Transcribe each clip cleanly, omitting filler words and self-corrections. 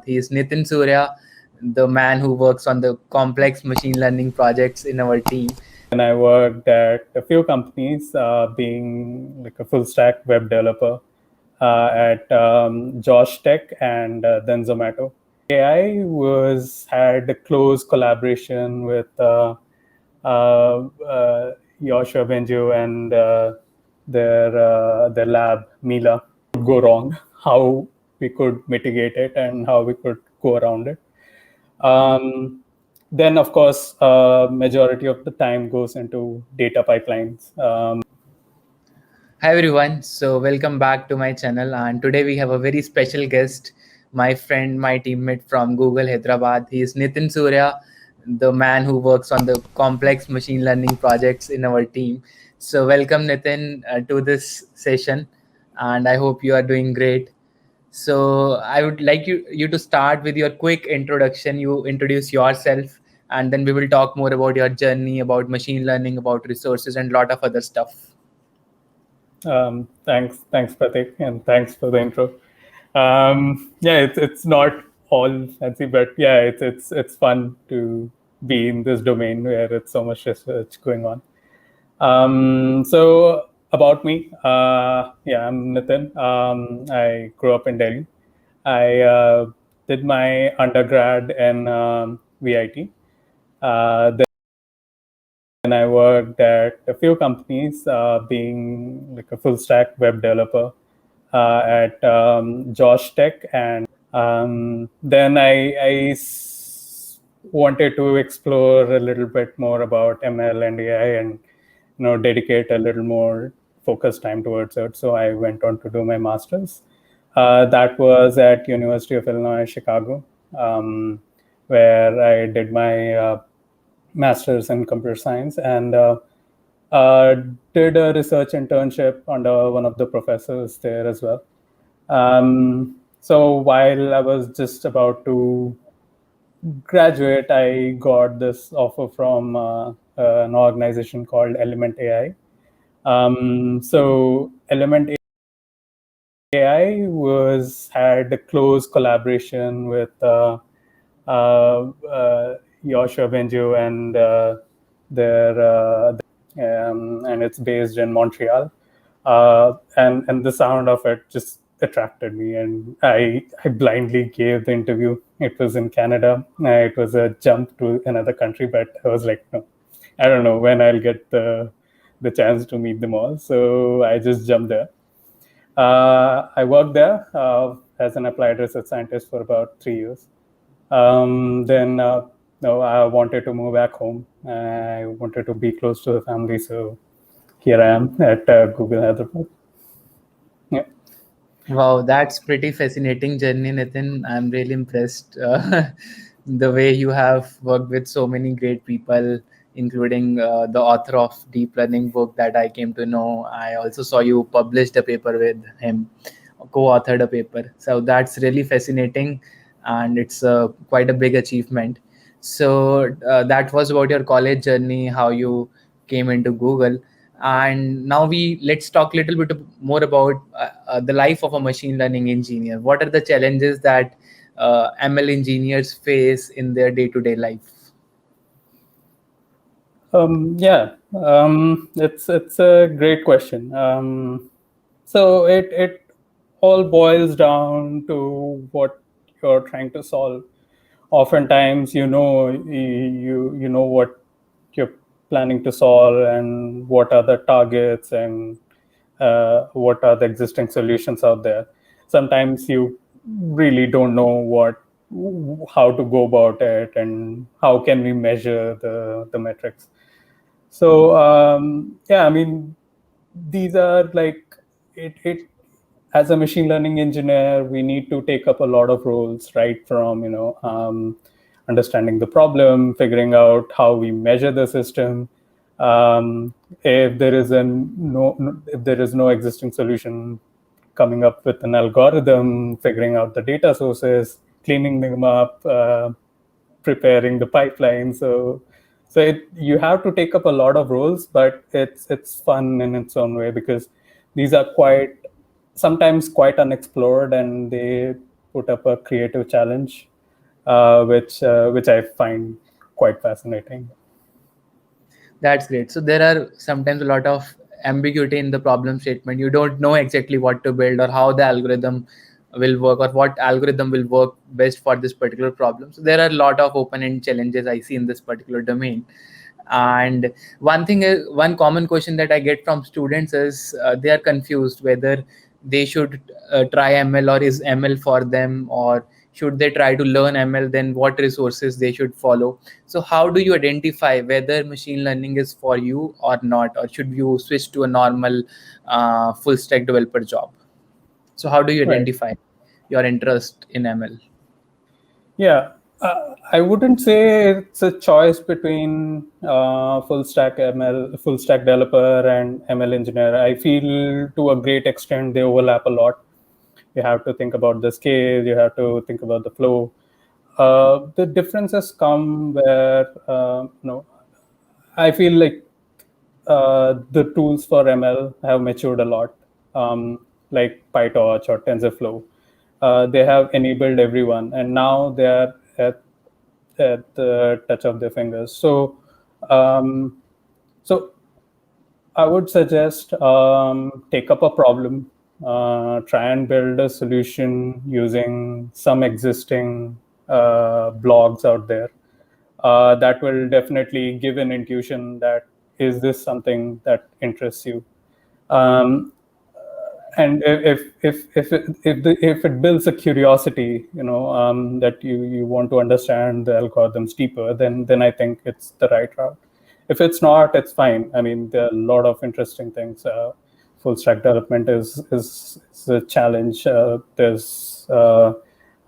He is Nitin Surya, the man who works on the complex machine learning projects in our team. And I worked at a few companies, being like a full stack web developer at Josh Tech and then Zomato. AI was had a close collaboration with Joshua Benju and their lab Mila. Go wrong, how we could mitigate it and how we could go around it. Then, of course, majority of the time goes into data pipelines. Hi everyone, so welcome back to my channel. And today we have a very special guest, my friend, my teammate from Google Hyderabad. He is Nitin Surya, the man who works on the complex machine learning projects in our team. So welcome Nitin to this session, and I hope you are doing great. So I would like you to start with your quick introduction. You introduce yourself, and then we will talk more about your journey, about machine learning, about resources, and a lot of other stuff. Thanks, Prateek, and thanks for the intro. Yeah, it's not all fancy, but yeah, it's fun to be in this domain where it's so much research going on. So about me, yeah, I'm Nitin. I grew up in Delhi. I did my undergrad in VIT. Then I worked at a few companies, being like a full stack web developer at Josh Tech, and then wanted to explore a little bit more about ML and AI, and dedicate a little more focused time towards it. So I went on to do my master's. That was at University of Illinois Chicago, where I did my master's in computer science and did a research internship under one of the professors there as well. So while I was just about to graduate, I got this offer from an organization called Element AI. So Element AI had a close collaboration with Joshua Benju and and it's based in Montreal. And the sound of it just attracted me, and I blindly gave the interview. It was in Canada. It was a jump to another country, but I was like, no, I don't know when I'll get the chance to meet them all. So I just jumped there. I worked there as an applied research scientist for about 3 years. Then I wanted to move back home. I wanted to be close to the family, so here I am at Google Hyderabad. Yeah. Wow, that's pretty fascinating journey, Nitin. I'm really impressed the way you have worked with so many great people, including the author of Deep Learning book that I came to know. I also saw you published a paper with him, co-authored a paper. So that's really fascinating, and it's quite a big achievement. So that was about your college journey, how you came into Google. And now let's talk a little bit more about the life of a machine learning engineer. What are the challenges that ML engineers face in their day-to-day life? It's a great question. So it all boils down to what you're trying to solve. Oftentimes, you know what you're planning to solve and what are the targets and what are the existing solutions out there. Sometimes you really don't know how to go about it and how can we measure the metrics. So yeah, I mean, these are like it as a machine learning engineer, we need to take up a lot of roles, right from understanding the problem, figuring out how we measure the system, if there is no existing solution, coming up with an algorithm, figuring out the data sources, cleaning them up, preparing the pipeline. So you have to take up a lot of roles, but it's fun in its own way because these are sometimes quite unexplored, and they put up a creative challenge, which I find quite fascinating. That's great. So there are sometimes a lot of ambiguity in the problem statement. You don't know exactly what to build or how the algorithm will work or what algorithm will work best for this particular problem. So there are a lot of open-end challenges I see in this particular domain. And one common question that I get from students is they are confused whether they should try ML or is ML for them, or should they try to learn ML, then what resources they should follow. So how do you identify whether machine learning is for you or not, or should you switch to a normal full stack developer job? So how do you Right. identify your interest in ML? Yeah, I wouldn't say it's a choice between full stack developer and ML engineer. I feel to a great extent they overlap a lot. You have to think about the scale, you have to think about the flow. The differences come where I feel like the tools for ML have matured a lot, like PyTorch or TensorFlow. They have enabled everyone, and now they are at the touch of their fingers. Um, so I would suggest take up a problem, try and build a solution using some existing blogs out there. That will definitely give an intuition that is this something that interests you. Um, and if it builds a curiosity, that you want to understand the algorithms deeper, then I think it's the right route. If it's not, it's fine. I mean, there are a lot of interesting things. Full stack development is a challenge. There's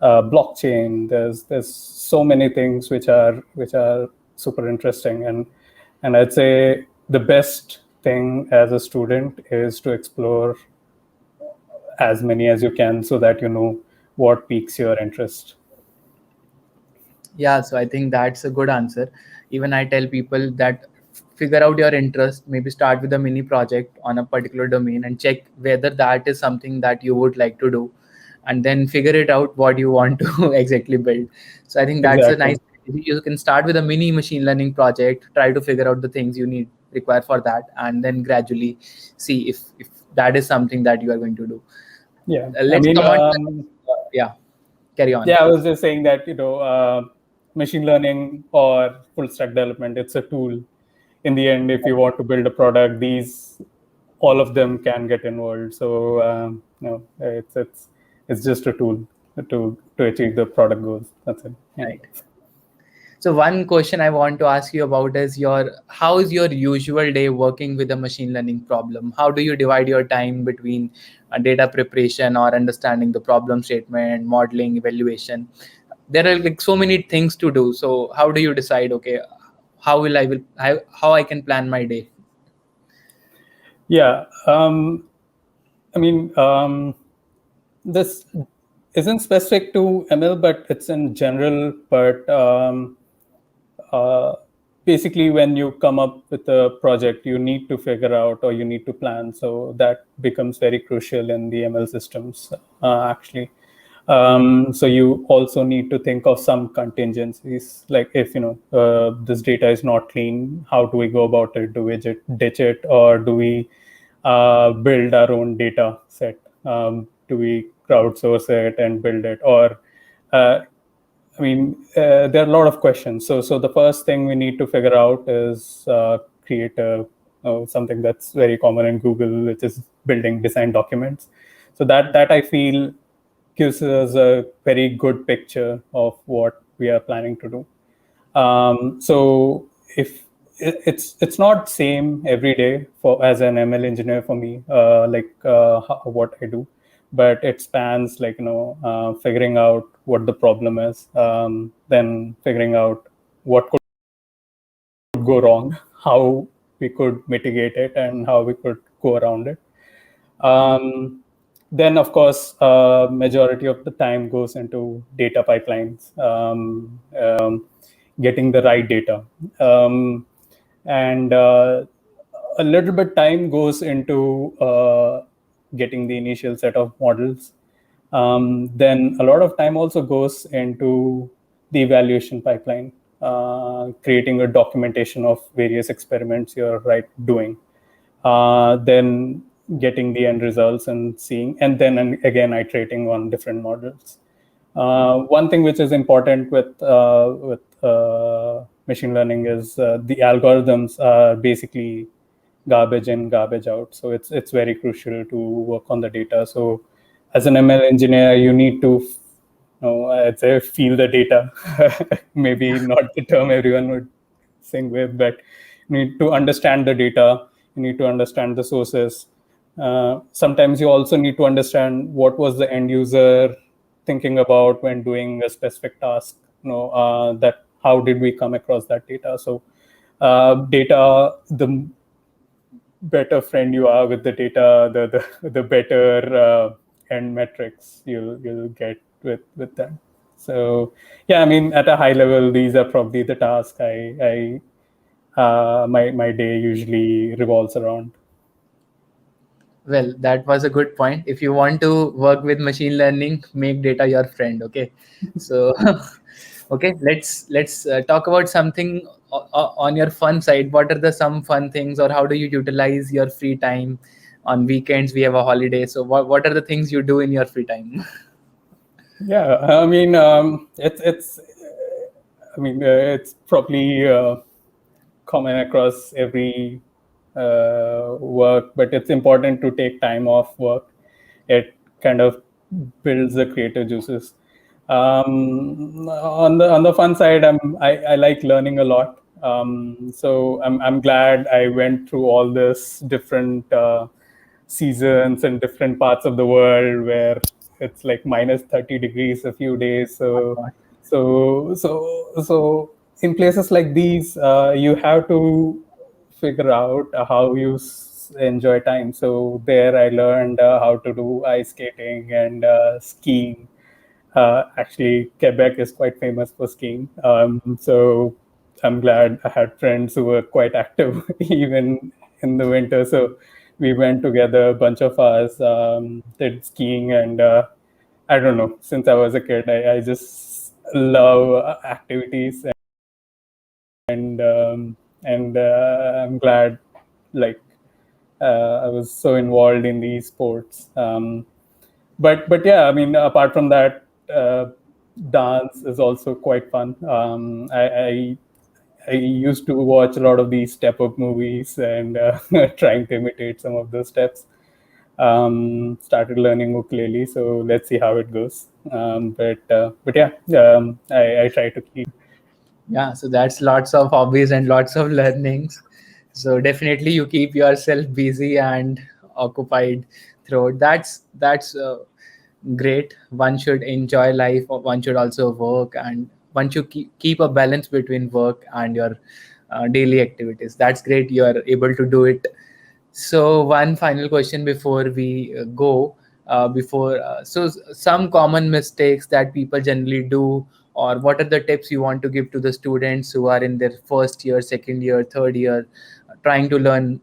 blockchain. There's so many things which are super interesting, and I'd say the best thing as a student is to explore as many as you can so that you know what piques your interest. Yeah, so I think that's a good answer. Even I tell people that figure out your interest, maybe start with a mini project on a particular domain and check whether that is something that you would like to do, and then figure it out what you want to exactly build. So I think that's a nice Exactly. strategy. You can start with a mini machine learning project, try to figure out the things you need require for that, and then gradually see if that is something that you are going to do. Yeah. I Let's mean, come on. Yeah, carry on. yeah, I was just saying that, machine learning or full stack development, it's a tool. In the end, if you want to build a product, these all of them can get involved. So, no, it's just a tool to achieve the product goals. That's it. Yeah. Right. So one question I want to ask you about is how is your usual day working with a machine learning problem? How do you divide your time between data preparation or understanding the problem statement, modeling, evaluation? There are like so many things to do. So how do you decide, okay, how I can plan my day? Yeah. I mean, this isn't specific to ML, but it's in general. But uh, basically, when you come up with a project, you need to figure out or you need to plan. So that becomes very crucial in the ML systems, actually. So you also need to think of some contingencies, like if this data is not clean, how do we go about it? Do we ditch it, or do we build our own data set? Do we crowdsource it and build it, or there are a lot of questions. So the first thing we need to figure out is create something that's very common in Google, which is building design documents. So that I feel gives us a very good picture of what we are planning to do. So if it's not same every day for as an ML engineer for me, what I do, but it spans like figuring out what the problem is, then figuring out what could go wrong, how we could mitigate it, and how we could go around it. Um, then, of course, majority of the time goes into data pipelines, getting the right data, and a little bit time goes into getting the initial set of models. Then a lot of time also goes into the evaluation pipeline, creating a documentation of various experiments you're doing, then getting the end results and seeing, and then again iterating on different models. One thing which is important with machine learning is the algorithms are basically garbage in, garbage out. So it's very crucial to work on the data. So as an ML engineer, you need to, I'd say, feel the data. Maybe not the term everyone would sing with, but you need to understand the data. You need to understand the sources. Sometimes you also need to understand what was the end user thinking about when doing a specific task. That how did we come across that data? So data, the better friend you are with the data, the better end metrics you'll get with that. So yeah, I mean, at a high level, these are probably the tasks my day usually revolves around. Well, that was a good point. If you want to work with machine learning, make data your friend. Okay, so okay, let's talk about something on your fun side. What are the some fun things, or how do you utilize your free time? On weekends, we have a holiday. So what are the things you do in your free time? Yeah, I mean, it's probably common across every work, but it's important to take time off work. It kind of builds the creative juices. On the fun side, I like learning a lot. So I'm glad I went through all this different seasons and different parts of the world where it's like minus 30 degrees a few days. So in places like these, you have to figure out how you enjoy time. So there I learned how to do ice skating and skiing. Actually, Quebec is quite famous for skiing. So I'm glad I had friends who were quite active even in the winter. So we went together, a bunch of us, did skiing, and I don't know. Since I was a kid, I just love activities, and I'm glad, like, I was so involved in these sports. But yeah, I mean, apart from that, dance is also quite fun. I used to watch a lot of these step up movies and trying to imitate some of those steps. Started learning ukulele, so let's see how it goes. But yeah, I try to keep. Yeah, so that's lots of hobbies and lots of learnings. So definitely you keep yourself busy and occupied throughout. That's great. One should enjoy life, or one should also work, and one should keep a balance between work and your daily activities. That's great. You are able to do it. So one final question before we go. Before some common mistakes that people generally do, or what are the tips you want to give to the students who are in their first year, second year, third year, trying to learn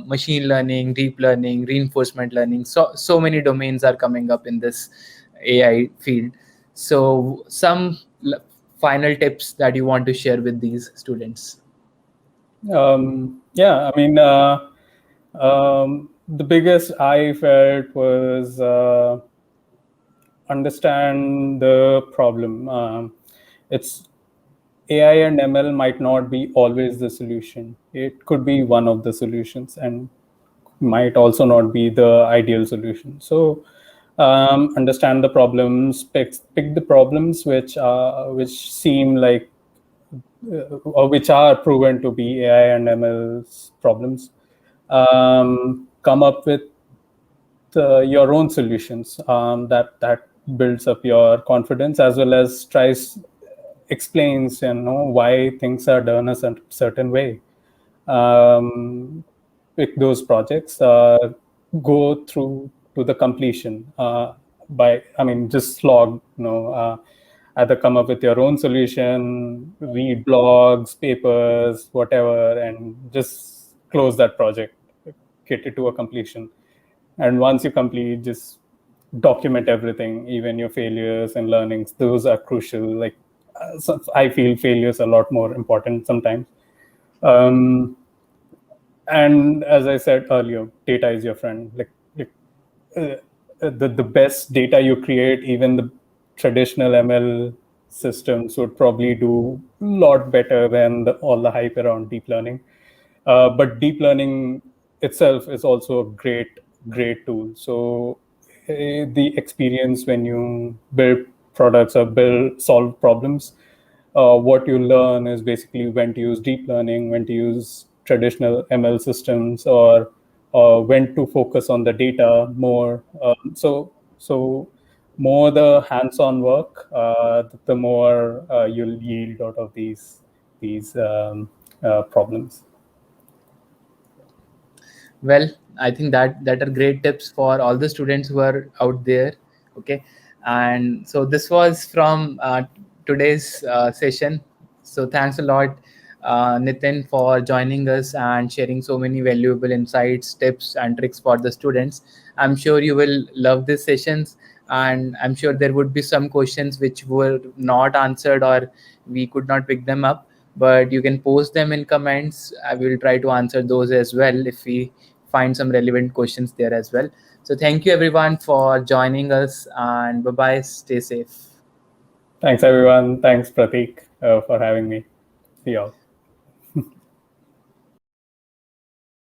machine learning, deep learning, reinforcement learning. So many domains are coming up in this AI field. So some final tips that you want to share with these students. Yeah, I mean, the biggest I felt was understand the problem. It's AI and ML might not be always the solution. It could be one of the solutions and might also not be the ideal solution. So understand the problems, pick the problems which seem like or which are proven to be AI and ML's problems. Come up with your own solutions that builds up your confidence, as well as tries explains why things are done a certain way. Pick those projects, go through to the completion, by I mean just slog, either come up with your own solution, read blogs, papers, whatever, and just close that project, get it to a completion. And once you complete, just document everything, even your failures and learnings. Those are crucial. Like, so I feel failures are a lot more important sometimes. Um, and as I said earlier, data is your friend. Like the best data you create, even the traditional ML systems would probably do a lot better than all the hype around deep learning. But deep learning itself is also a great tool. So the experience when you build products or solve problems, what you learn is basically when to use deep learning, when to use traditional ML systems, or when to focus on the data more. So more the hands-on work, the more you'll yield out of these problems. Well, I think that are great tips for all the students who are out there. Okay, and so this was from today's session. So thanks a lot, Nitin, for joining us and sharing so many valuable insights, tips, and tricks for the students. I'm sure you will love these sessions, and I'm sure there would be some questions which were not answered or we could not pick them up, but you can post them in comments. I will try to answer those as well if we find some relevant questions there as well. So thank you everyone for joining us, and bye bye, stay safe. Thanks, everyone. Thanks, Prateek, for having me. See y'all.